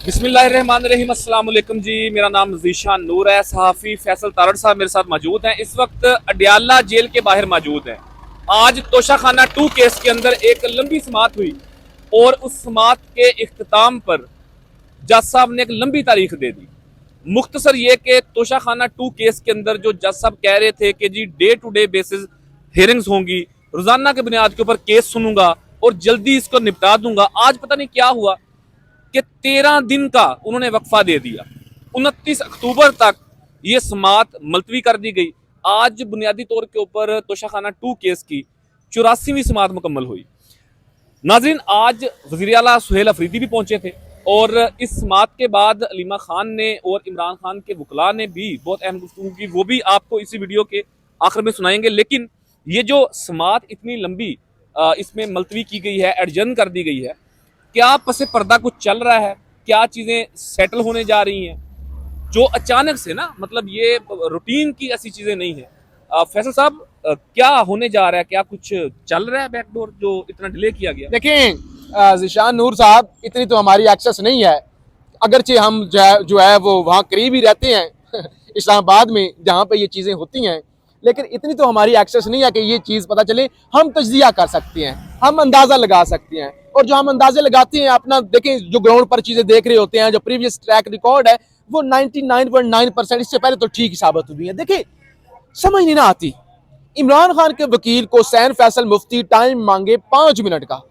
बिस्मिल्लाहिर्रहमानिर्रहीम, अस्सलाम वालेकुम जी। मेरा नाम ज़ीशान नूर है। सहाफ़ी फैसल तारड़ साहब मेरे साथ मौजूद हैं। इस वक्त अडियाला जेल के बाहर मौजूद हैं। आज तोशाखाना 2 केस के अंदर एक लंबी समाअत हुई और उस समाअत के इख्तिताम पर जज साहब ने एक लंबी तारीख दे दी। मुख्तसर ये कि तोशाखाना 2 केस के अंदर जो जज साहब कह रहे थे कि जी day to day basis hearings होंगी, रोजाना के बुनियाद के ऊपर केस सुनूंगा और जल्दी इसको निपटा दूंगा, आज पता नहीं क्या हुआ कि 13 दिन का उन्होंने वक्फा दे दिया। 29 अक्टूबर तक ये समाअत मुलतवी कर दी गई। आज बुनियादी तौर के ऊपर तोशाखाना 2 केस की 84वीं समाअत मुकम्मल हुई। नाज़रीन, आज वज़ीर आला सुहेल अफरीदी भी पहुंचे थे और इस समाअत के बाद अलीमा खान ने और इमरान खान के वकला ने भी बहुत अहम गुफ्तगू की, वो भी आपको इसी वीडियो के आखिर में सुनाएंगे। लेकिन ये जो समाअत इतनी लंबी इसमें मुलतवी की गई है, एडजर्न कर दी गई है, क्या पसे पर्दा कुछ चल रहा है? क्या चीज़ें सेटल होने जा रही हैं जो अचानक से ना, मतलब ये रूटीन की ऐसी चीज़ें नहीं है। फैसल साहब, क्या होने जा रहा है? क्या कुछ चल रहा है बैकडोर जो इतना डिले किया गया? देखें ज़ीशान नूर साहब, इतनी तो हमारी एक्सेस नहीं है, अगरचे हम जो है वो वहाँ करीब ही रहते हैं इस्लामाबाद में जहाँ पे ये चीज़ें होती हैं, लेकिन इतनी तो हमारी एक्सेस नहीं है कि ये चीज़ पता चले। हम तज्जिया कर सकते हैं, हम अंदाज़ा लगा सकते हैं, और जो हम अंदाजे लगाते हैं अपना, देखें जो ग्राउंड पर चीज़ें देख रहे होते हैं, जो प्रीवियस ट्रैक रिकॉर्ड है वो 99.9% इससे पहले तो ठीक ही साबित हुई है। देखिए, समझ नहीं ना आती, इमरान खान के वकील को हुसैन फैसल मुफ्ती टाइम मांगे 5 मिनट का।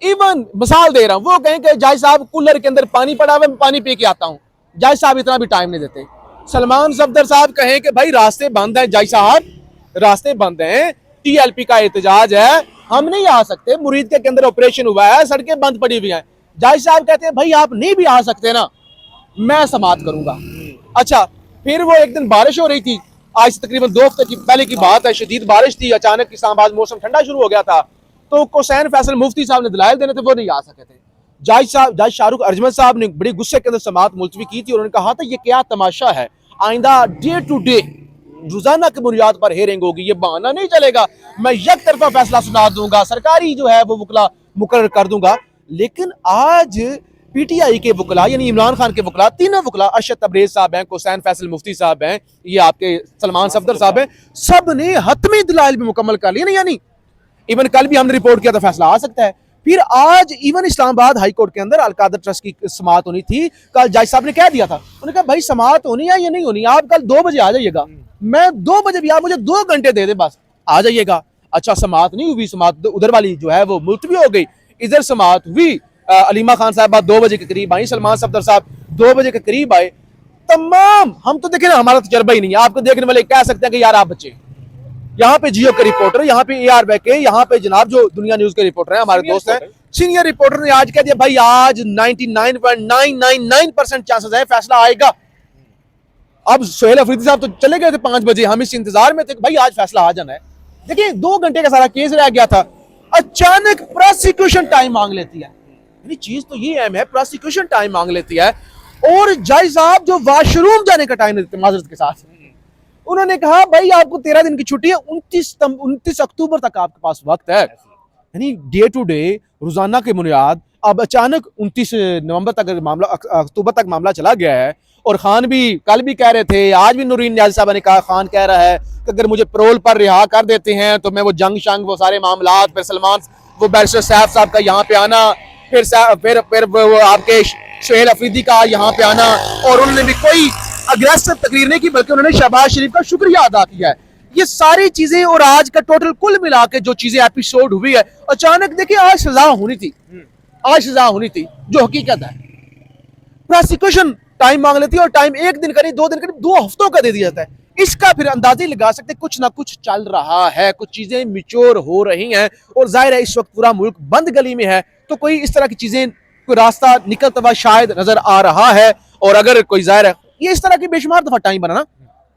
इवन मिसाल दे रहा हूं, वो कहें कि जज साहब कूलर के अंदर पानी पड़ा हुआ, मैं पानी पी के आता हूं, जज साहब इतना भी टाइम नहीं देते। सलमान सफदर साहब कहें कि भाई रास्ते बंद हैं, जज साहब रास्ते बंद हैं, टीएलपी का एहतजाज है, हम नहीं आ सकते, मुरीद के अंदर ऑपरेशन हुआ है, सड़कें बंद पड़ी हुई हैं। जज साहब कहते हैं भाई आप नहीं भी आ सकते ना, मैं समाअत करूंगा। अच्छा, फिर वो एक दिन बारिश हो रही थी, आज से तकरीबन 2 हफ्ते की पहले की बात है, शदीद बारिश थी, अचानक इस्लामाबाद मौसम ठंडा शुरू हो गया था, तो हुसैन फैसल मुफ्ती साहब ने दलाइल देने थे, वो नहीं आ सके थे। जज शाहरुख अजमल साहब ने बड़ी गुस्से के अंदर समाअत मुलतवी की थी। उन्होंने कहा था ये क्या तमाशा है, आइंदा डे टू डे रोजाना की बुनियाद पर हेयरिंग होगी, ये बहाना नहीं चलेगा, मैं एक तरफा फैसला सुना दूंगा, सरकारी जो है वो वकला मुकर्रर कर दूंगा। लेकिन आज पीटीआई के वकला यानी इमरान खान के वकला, तीनों वकला, अरशद तबरेज साहब हैं, हुसैन फैसल मुफ्ती साहब हैं, ये आपके सलमान सफदर साहब हैं, सब ने हतमी दलाइल भी मुकम्मल कर लिए। यानी इवन कल भी हमने रिपोर्ट किया था फैसला आ सकता है। फिर आज इवन इस्लामाबाद हाई कोर्ट के अंदर अलकादर ट्रस्ट की समाअत होनी थी, कल जज साहब ने कह दिया था, उन्होंने कहा भाई समाअत होनी है या नहीं होनी, आप कल 2 बजे आ जाइएगा, मैं 2 बजे भी, आप मुझे 2 घंटे दे दे बस, आ जाइएगा। अच्छा, समाअत नहीं हुई, समाअत उधर वाली जो है वो मुलतवी हो गई, इधर समाअत हुई। अलीमा खान साहब 2 बजे के करीब आई, सलमान सफदर साहब 2 बजे के करीब आए। तमाम हम तो देखे ना, हमारा तजर्बा ही नहीं है, आपको देखने वाले कह सकते हैं कि यार आप बच्चे, यहाँ पे जियो के रिपोर्टर, यहाँ पे AR के, यहाँ पे जनाब जो दुनिया न्यूज के रिपोर्टर हैं, हमारे दोस्त हैं, सीनियर रिपोर्टर ने आज कह दिया भाई आज 99.999% चांसेस है फैसला आएगा। अब सुहेल अफरीदी साहब तो चले गए थे 5 बजे, हम इस इंतजार में थे भाई आज फैसला आ जाना है। देखिए 2 घंटे का सारा केस रह गया था, अचानक प्रोसिक्यूशन टाइम मांग लेती है। चीज तो ये अहम है, प्रोसिक्यूशन टाइम मांग लेती है, और जज साहब जो वॉशरूम जाने का टाइम देते माजरत के साथ, उन्होंने कहा भाई आपको 13 दिन की छुट्टी है, 29 अक्टूबर तक आपके पास वक्त है। यानी डे टू डे रोजाना की बुनियाद, अब अचानक 29 नवंबर तक मामला, अक्टूबर तक मामला चला गया है। और खान भी कल भी कह रहे थे, आज भी नूरीन नियाज़ी साहब ने कहा, खान कह रहा है कि अगर मुझे पैरोल पर रिहा कर देते हैं तो मैं वो जंग शंग वो सारे मामला, फिर सलमान वो बैरिस्टर साहब का यहाँ पे आना, फिर वो आपके सुहेल अफरीदी का यहाँ पे आना, और उन्होंने भी कोई अग्रेसिव तकरीर नहीं की, बल्कि उन्होंने शहबाज शरीफ का शुक्रिया अदा किया है। ये सारी चीजें और आज का टोटल कुल मिला के जो चीजें एपिसोड हुई है, अचानक देखिए आज सजा होनी थी, आज सजा होनी थी, जो हकीकत है प्रोसिक्यूशन टाइम मांग लेती है, और टाइम 1 दिन का नहीं, 2 दिन का नहीं, 2 हफ्तों का दे दिया जाता है। इसका फिर अंदाजे लगा सकते कुछ ना कुछ चल रहा है, कुछ चीजें मिच्योर हो रही हैं, और जाहिर है इस वक्त पूरा मुल्क बंद गली में है, तो कोई इस तरह की चीजें, कोई रास्ता निकलता हुआ शायद नजर आ रहा है। और अगर कोई जाहिर है ये इस तरह की बेशुमार दफा टाइम बनाना,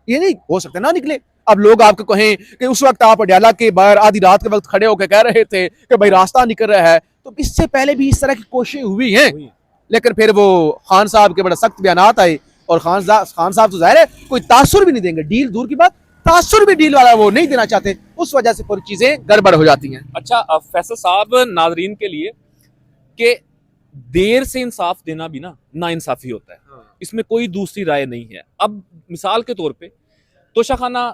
ये नहीं हो सकता ना निकले। अब लोग आपको कहें कि उस वक्त आप अडियाला के बाहर आधी रात के वक्त खड़े होकर कह रहे थे कि भाई रास्ता निकल रहा है, तो इससे पहले भी इस तरह की कोशिशें हुई हैं, लेकिन फिर वो खान साहब के बड़े सख्त बयानात आए, और खान साहब तो जाहिर है कोई तासुर भी नहीं देंगे, डील दूर की बात, तासुर भी डील वाला वो नहीं देना चाहते, उस वजह से पूरी चीजें गड़बड़ हो जाती हैं। अच्छा फैसल साहब, नाजरीन के लिए कि देर से इंसाफ देना भी ना नाइंसाफी होता है, इसमें कोई दूसरी राय नहीं है। अब मिसाल के तौर पे तोशाखाना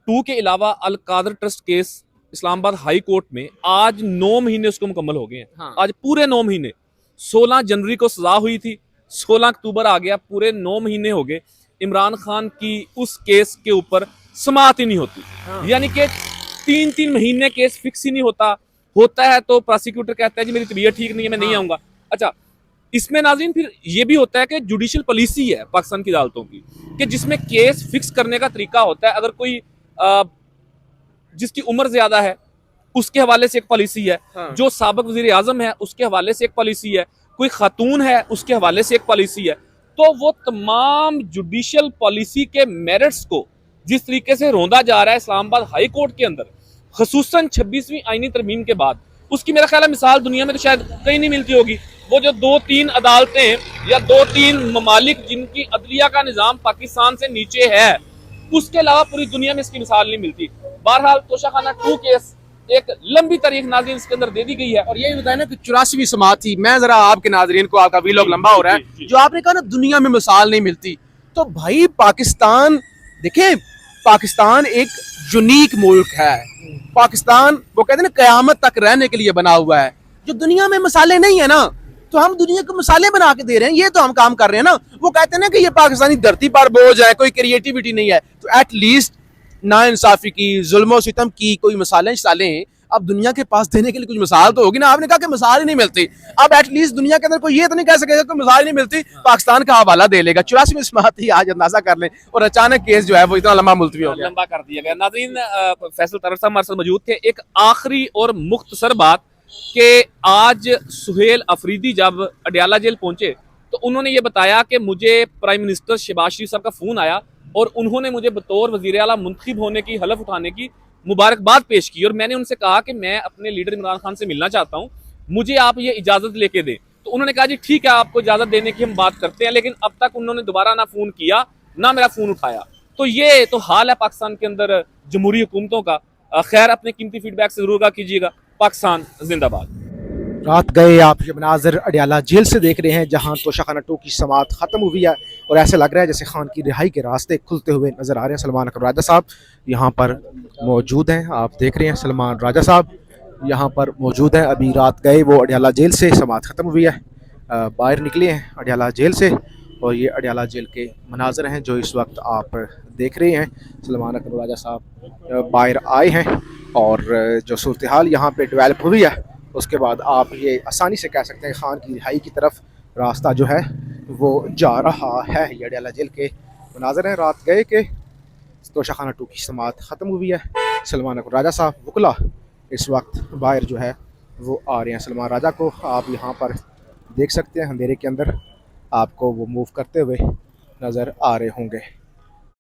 2 के अलावा Al Qadir trust case Islamabad high court में आज 9 महीने उसको मुकम्मल हो गए हैं। हाँ। आज पूरे 9 महीने, 16 जनवरी को सजा हुई थी, 16 अक्टूबर आ गया, पूरे 9 महीने हो गए। इमरान खान की उस केस के ऊपर समाअत ही नहीं होती। हाँ। यानी कि 3-3 महीने केस फिक्स ही नहीं होता है तो प्रोसिक्यूटर कहता है जी मेरी तबीयत ठीक नहीं है, मैं नहीं हाँ। आऊंगा। अच्छा, इसमें नाज़रीन फिर ये भी होता है कि जुडिशियल पॉलिसी है पाकिस्तान की अदालतों की कि जिसमें केस फिक्स करने का तरीका होता है। अगर कोई जिसकी उम्र ज्यादा है उसके हवाले से एक पॉलिसी है, हाँ। जो साबिक वजीर आजम है उसके हवाले से एक पॉलिसी है, कोई खातून है उसके हवाले से एक पॉलिसी है। तो वो तमाम जुडिशियल पॉलिसी के मेरिट्स को जिस तरीके से रौंदा जा रहा है इस्लामाबाद हाई कोर्ट के अंदर, खसूसन 26वीं आईनी तरमीम के बाद, उसकी मेरा ख्याल है मिसाल दुनिया में तो शायद कहीं नहीं मिलती होगी। वो जो 2-3 अदालतें या 2-3 ममालिक जिनकी अदलिया का निज़ाम पाकिस्तान से नीचे है, उसके अलावा पूरी दुनिया में इसकी मिसाल नहीं मिलती। बहरहाल तोशाखाना 2 केस एक लंबी तारीख नाज़रीन इसके अंदर दे दी गई है। और यही बताया ना कि 84वीं समाअत थी। मैं जरा आपके नाजरीन को, आपका वीलॉग लंबा हो रहा है, जी। जो आपने कहा ना दुनिया में मिसाल नहीं मिलती, तो भाई पाकिस्तान देखें, पाकिस्तान एक यूनिक मुल्क है। पाकिस्तान वो कहते हैं ना कयामत तक रहने के लिए बना हुआ है। जो दुनिया में मसाले नहीं है ना, तो हम दुनिया को मसाले बना के दे रहे हैं, ये तो हम काम कर रहे हैं ना। वो कहते हैं ना कि ये पाकिस्तानी धरती पर बोझ है, कोई क्रिएटिविटी नहीं है, तो एटलीस्ट ना इंसाफी की, जुल्म सितम की कोई मिसालें अब दुनिया के पास देने के लिए कुछ मिसाल तो होगी ना। आपने कहा कि मिसाल ही नहीं मिलती, अब एटलीस्ट दुनिया के अंदर कोई ये तो नहीं कह सकेगा कि मिसाल ही नहीं मिलती, पाकिस्तान का हवाला दे लेगा। 84वीं समाअत थी, आज अंदाजा कर लें, और अचानक केस जो है वो इतना लंबा मुलतवी हो गया। लंबा कर दिया गया। नाज़रीन, फैसल तरर साहब हमारे साथ मौजूद थे। एक आखिरी और मुख्तसर बात कि आज सुहेल अफरीदी जब अडयाला जेल पहुंचे तो उन्होंने ये बताया कि मुझे प्राइम मिनिस्टर शहबाज शरीफ साहब का फोन आया और उन्होंने मुझे बतौर वजीर आला मुंतखब होने की, हलफ उठाने की मुबारकबाद पेश की, और मैंने उनसे कहा कि मैं अपने लीडर इमरान खान से मिलना चाहता हूं, मुझे आप ये इजाजत लेके दें। तो उन्होंने कहा जी ठीक है, आपको इजाजत देने की हम बात करते हैं। लेकिन अब तक उन्होंने दोबारा ना फोन किया ना मेरा फोन उठाया। तो ये तो हाल है पाकिस्तान के अंदर जमहूरी हुकूमतों का। खैर, अपने कीमती फीडबैक से जरूर कीजिएगा। पाकिस्तान जिंदाबाद। रात गए आप ये मनाजर अडयाला जेल से देख रहे हैं, जहां तोशाखाना 2 की समाअत ख़त्म हुई है, और ऐसे लग रहा है जैसे खान की रिहाई के रास्ते खुलते हुए नज़र आ रहे हैं। सलमान अकबर राजा साहब यहाँ पर मौजूद हैं, आप देख रहे हैं सलमान राजा साहब यहाँ पर मौजूद हैं। अभी रात गए वो अडयाला जेल से, समाअत ख़त्म हुई है, बाहर निकले हैं अडयाला जेल से, और ये अडयाला जेल के मनाजर हैं जो इस वक्त आप देख रहे हैं। सलमान अकबर राजा साहब बाहर आए हैं, और जो सूरत हाल यहाँ पर डेवलप हुई है, उसके बाद आप ये आसानी से कह सकते हैं खान की रिहाई की तरफ रास्ता जो है वो जा रहा है। ये अडयाला जेल के मनाजर हैं रात गए के। तोशाखाना 2 की समाअत ख़त्म हुई है। सलमान अकबर राजा साहब वकला इस वक्त बाहर जो है वो आ रहे हैं। सलमान राजा को आप यहाँ पर देख सकते हैं, अंधेरे के अंदर आपको वो मूव करते हुए नज़र आ रहे होंगे।